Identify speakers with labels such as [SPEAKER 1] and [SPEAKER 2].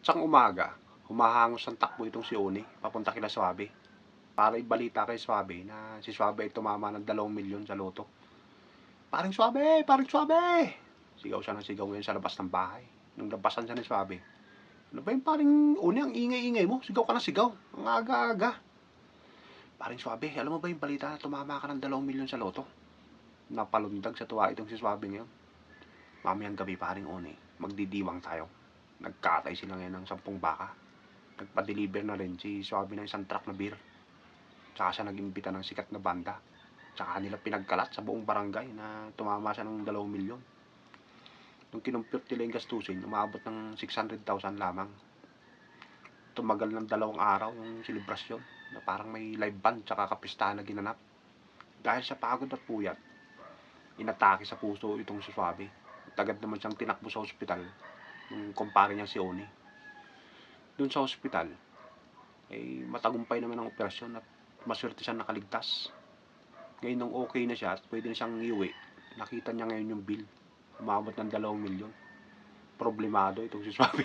[SPEAKER 1] Sang umaga, humahangos ang takbo itong si Oni, papunta kila Suabe. Para ibalita kay Suabe na si Suabe ay tumama ng 2 milyon sa loto. Paring Suabe! Paring Suabe! Sigaw siya ng sigaw ngayon sa labas ng bahay. Nung labasan siya ni Suabe. Ano ba yung paring Oni, ang ingay-ingay mo? Sigaw ka na sigaw. Ang aga-aga. Paring Suabe, alam mo ba yung balita na tumama ka ng 2 milyon sa loto? Napalundag sa tuwa itong si Suabe ngayon. Mamayang gabi paring Oni, magdidiwang tayo. Nagkatay sila ngayon ng 10 baka. Nagpa-deliver na rin si Suabe ng isang truck na beer. Tsaka siya nag-imbita ng sikat na banda. Tsaka nila pinagkalat sa buong barangay na tumama siya ng 2 milyon. Nung kinumpute nila yung gastusin, umabot ng 600,000 lamang. Tumagal ng 2 araw yung selebrasyon na parang may live band tsaka kapistahan na ginanap. Dahil sa pagod at puyat, inatake sa puso itong si Suabe. Tagad naman siyang tinakbo sa ospital yung kumpare niya si Oni. Doon sa ospital, ay matagumpay naman ang operasyon at maswerte siyang nakaligtas. Ngayon nung okay na siya at pwede na siyang iuwi, nakita niya ngayon yung bill. Umabot ng 2 milyon. Problemado itong si Suabe.